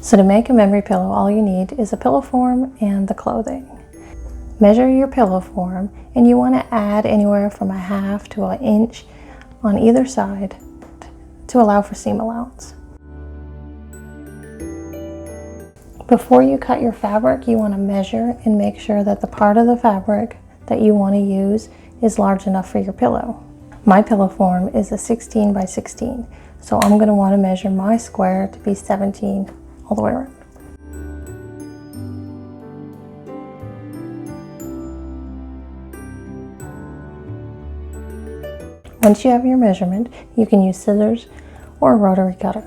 So to make a memory pillow, all you need is a pillow form and the clothing. Measure your pillow form, and you want to add anywhere from 1/2 to 1 inch on either side to allow for seam allowance. Before you cut your fabric, you want to measure and make sure that the part of the fabric that you want to use is large enough for your pillow. My pillow form is a 16 by 16, so I'm going to want to measure my square to be 17 all the way around. Once you have your measurement, you can use scissors or a rotary cutter.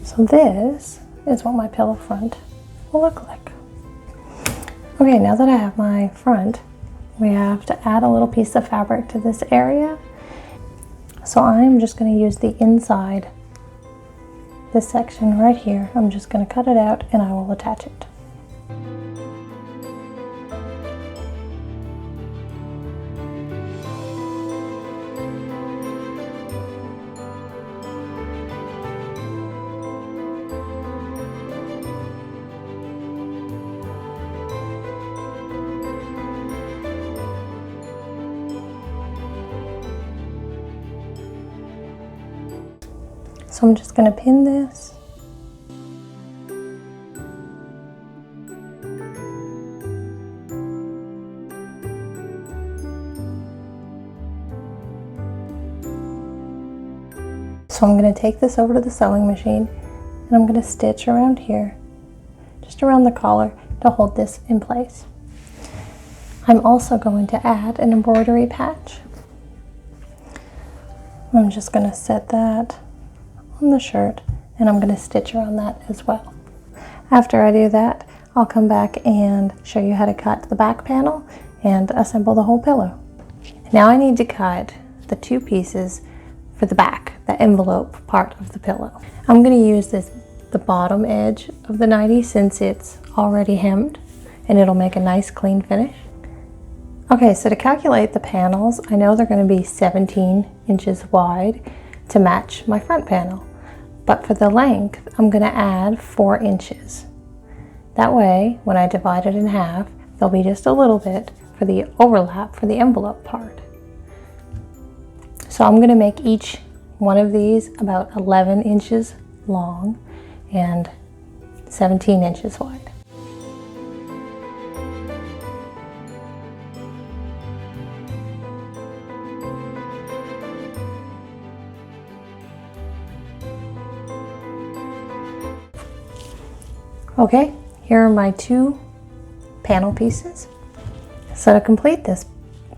So this is what my pillow front will look like. Okay, now that I have my front, we have to add a little piece of fabric to this area. So I'm just going to use the inside, this section right here. I'm just going to cut it out and I will attach it. So I'm just going to pin this. So I'm going to take this over to the sewing machine and I'm going to stitch around here, just around the collar to hold this in place. I'm also going to add an embroidery patch. I'm just going to set that on the shirt and I'm going to stitch around that as well. After I do that, I'll come back and show you how to cut the back panel and assemble the whole pillow. Now I need to cut the 2 pieces for the back, the envelope part of the pillow. I'm going to use the bottom edge of the 90 since it's already hemmed and it'll make a nice clean finish. Okay, so to calculate the panels, I know they're going to be 17 inches wide to match my front panel, but for the length I'm going to add 4 inches. That way when I divide it in half, there'll be just a little bit for the overlap for the envelope part. So I'm going to make each one of these about 11 inches long and 17 inches wide. Okay, here are my 2 panel pieces. So to complete this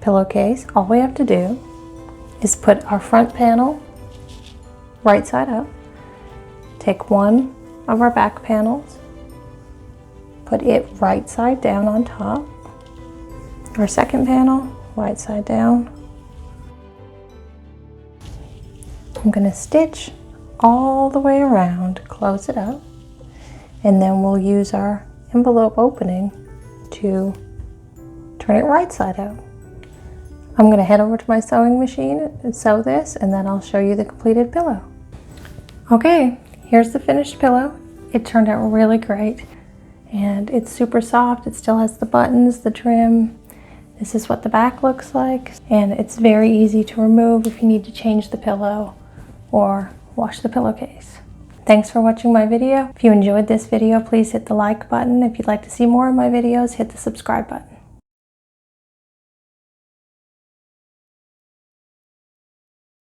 pillowcase, all we have to do is put our front panel right side up, take one of our back panels, put it right side down on top, our second panel right side down. I'm going to stitch all the way around, close it up, and then we'll use our envelope opening to turn it right side out. I'm going to head over to my sewing machine and sew this, and then I'll show you the completed pillow. Okay, here's the finished pillow. It turned out really great and it's super soft. It still has the buttons, the trim. This is what the back looks like, and it's very easy to remove if you need to change the pillow or wash the pillowcase. Thanks for watching my video. If you enjoyed this video, please hit the like button. If you'd like to see more of my videos, hit the subscribe button.